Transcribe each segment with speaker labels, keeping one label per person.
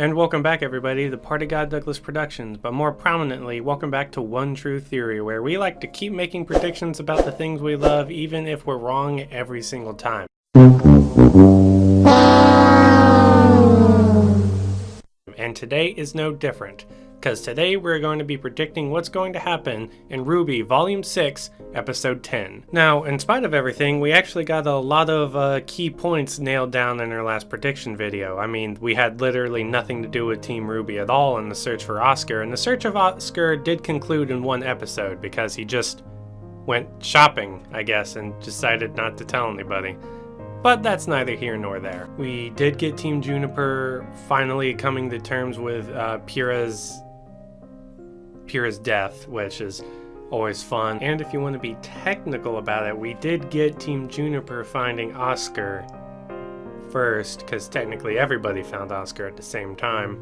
Speaker 1: And welcome back, everybody, to Party God Douglas Productions, but more prominently, welcome back to One True Theory, where we like to keep making predictions about the things we love, even if we're wrong every single time. And today is no different, because today we're going to be predicting what's going to happen in Rwby Volume 6, Episode 10. Now, in spite of everything, we actually got a lot of key points nailed down in our last prediction video. I mean, we had literally nothing to do with Team Rwby at all in the search for Oscar, and the search of Oscar did conclude in one episode, because he just went shopping, I guess, and decided not to tell anybody. But that's neither here nor there. We did get Team Juniper finally coming to terms with Pyrrha's death, which is always fun. And if you want to be technical about it, we did get Team Juniper finding Oscar first, because technically everybody found Oscar at the same time.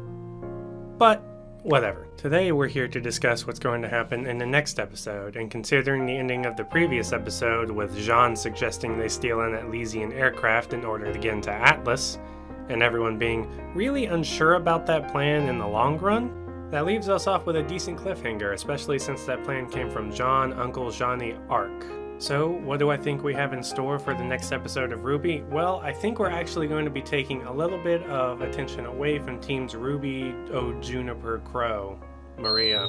Speaker 1: But whatever. Today we're here to discuss what's going to happen in the next episode, and considering the ending of the previous episode with Jean suggesting they steal an Elysian aircraft in order to get into Atlas, and everyone being really unsure about that plan in the long run, that leaves us off with a decent cliffhanger, especially since that plan came from John, Uncle Johnny Arc. So, what do I think we have in store for the next episode of Rwby? Well, I think we're actually going to be taking a little bit of attention away from Teams Rwby, Juniper, Crow, Maria.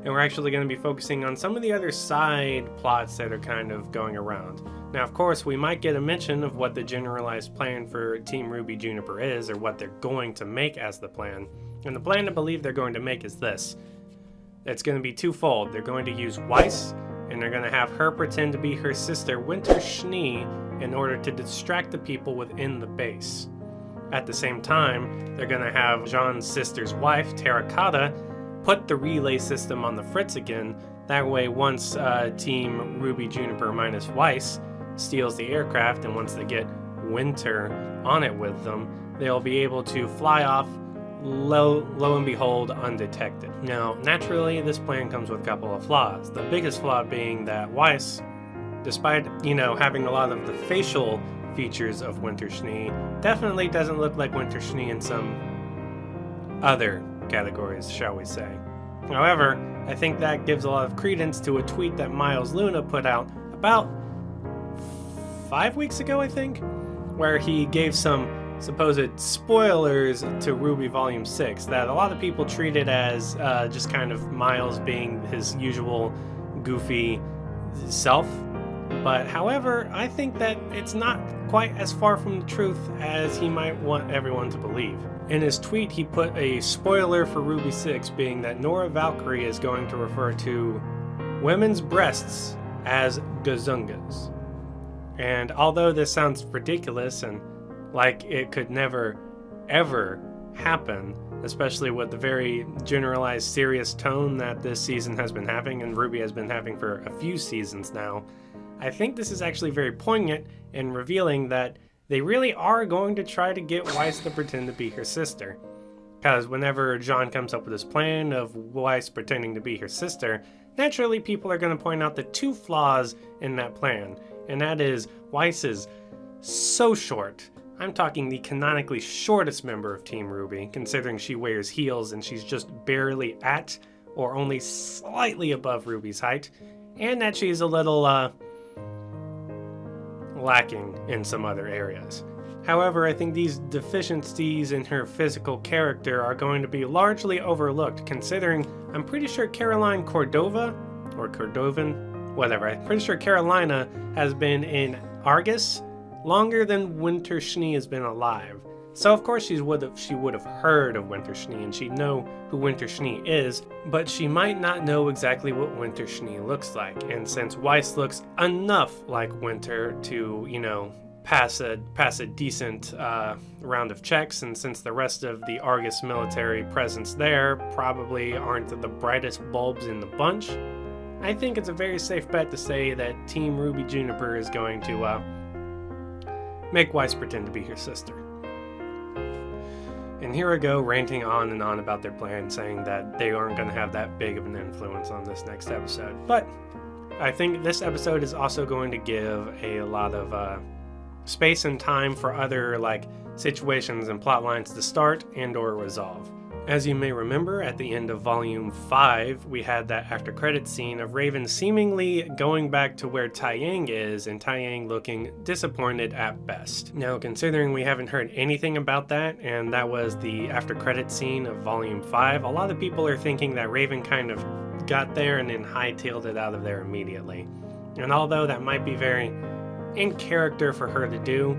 Speaker 1: And we're actually going to be focusing on some of the other side plots that are kind of going around. Now, of course, we might get a mention of what the generalized plan for Team Rwby Juniper is, or what they're going to make as the plan. And the plan I believe they're going to make is this. It's going to be twofold. They're going to use Weiss, and they're going to have her pretend to be her sister Winter Schnee in order to distract the people within the base. At the same time, they're going to have Jean's sister's wife, Terracotta, put the relay system on the fritz again. That way, once Team Rwby Juniper minus Weiss steals the aircraft, and once they get Winter on it with them, they'll be able to fly off lo and behold, undetected. Now, naturally, this plan comes with a couple of flaws. The biggest flaw being that Weiss, despite, having a lot of the facial features of Winter Schnee, definitely doesn't look like Winter Schnee in some other categories, shall we say. However, I think that gives a lot of credence to a tweet that Miles Luna put out about 5 weeks ago, I think, where he gave some supposed spoilers to Rwby Volume 6 that a lot of people treated as just kind of Miles being his usual goofy self. But however, I think that it's not quite as far from the truth as he might want everyone to believe. In his tweet, he put a spoiler for Rwby 6 being that Nora Valkyrie is going to refer to women's breasts as gazungas. And although this sounds ridiculous and like it could never, ever happen, especially with the very generalized serious tone that this season has been having and Rwby has been having for a few seasons now, I think this is actually very poignant in revealing that they really are going to try to get Weiss to pretend to be her sister. Because whenever John comes up with this plan of Weiss pretending to be her sister, naturally people are going to point out the two flaws in that plan. And that is, Weiss is so short. I'm talking the canonically shortest member of Team Rwby, considering she wears heels and she's just barely at or only slightly above Ruby's height, and that she's a little lacking in some other areas. However, I think these deficiencies in her physical character are going to be largely overlooked, considering I'm pretty sure Caroline Cordova, or Cordovan, whatever, I'm pretty sure Carolina has been in Argus longer than Winter Schnee has been alive. So of course she would have heard of Winter Schnee, and she'd know who Winter Schnee is, but she might not know exactly what Winter Schnee looks like. And since Weiss looks enough like Winter to, pass a decent round of checks, and since the rest of the Argus military presence there probably aren't the brightest bulbs in the bunch, I think it's a very safe bet to say that Team Rwby Juniper is going to make Weiss pretend to be her sister. And here I go ranting on and on about their plan, saying that they aren't going to have that big of an influence on this next episode. But I think this episode is also going to give a lot of space and time for other situations and plot lines to start and or resolve. As you may remember, at the end of Volume 5, we had that after credits scene of Raven seemingly going back to where Taiyang is, and Taiyang looking disappointed at best. Now, considering we haven't heard anything about that, and that was the after credits scene of Volume 5, a lot of people are thinking that Raven kind of got there and then hightailed it out of there immediately. And although that might be very in character for her to do,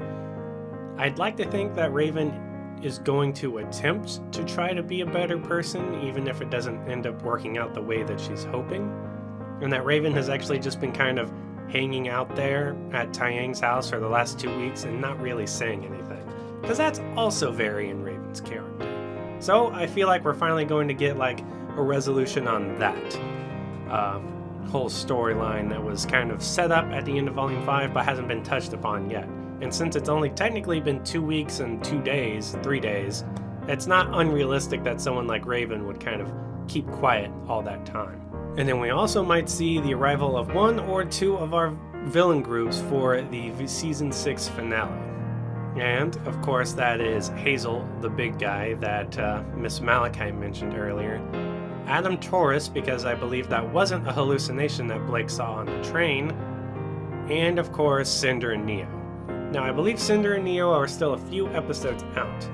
Speaker 1: I'd like to think that Raven is going to attempt to try to be a better person, even if it doesn't end up working out the way that she's hoping. And that Raven has actually just been kind of hanging out there at Taiyang's house for the last 2 weeks and not really saying anything. Because that's also very in Raven's character. So I feel like we're finally going to get like a resolution on that whole storyline that was kind of set up at the end of Volume 5 but hasn't been touched upon yet. And since it's only technically been 2 weeks and 3 days, it's not unrealistic that someone like Raven would kind of keep quiet all that time. And then we also might see the arrival of 1 or 2 of our villain groups for the Season 6 finale. And, of course, that is Hazel, the big guy that Miss Malachite mentioned earlier, Adam Taurus, because I believe that wasn't a hallucination that Blake saw on the train, and, of course, Cinder and Neo. Now, I believe Cinder and Neo are still a few episodes out,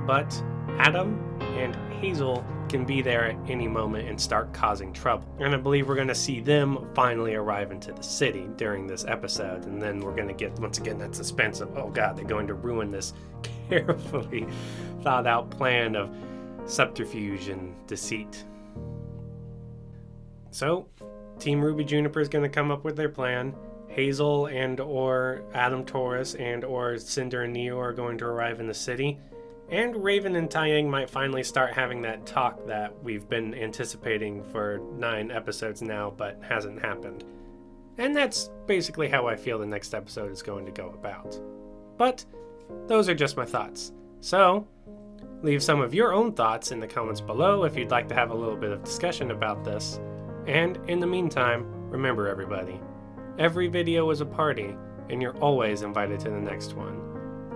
Speaker 1: but Adam and Hazel can be there at any moment and start causing trouble. And I believe we're going to see them finally arrive into the city during this episode, and then we're going to get, once again, that suspense of, oh god, they're going to ruin this carefully thought out plan of subterfuge and deceit. So, Team Ruby Juniper is going to come up with their plan. Hazel and or Adam Taurus and or Cinder and Neo are going to arrive in the city, and Raven and Taiyang might finally start having that talk that we've been anticipating for 9 episodes now but hasn't happened. And that's basically how I feel the next episode is going to go about. But those are just my thoughts. So, leave some of your own thoughts in the comments below if you'd like to have a little bit of discussion about this. And in the meantime, remember everybody, every video is a party, and you're always invited to the next one.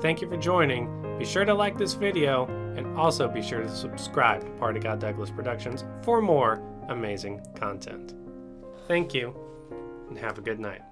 Speaker 1: Thank you for joining. Be sure to like this video, and also be sure to subscribe to Party God Douglas Productions for more amazing content. Thank you, and have a good night.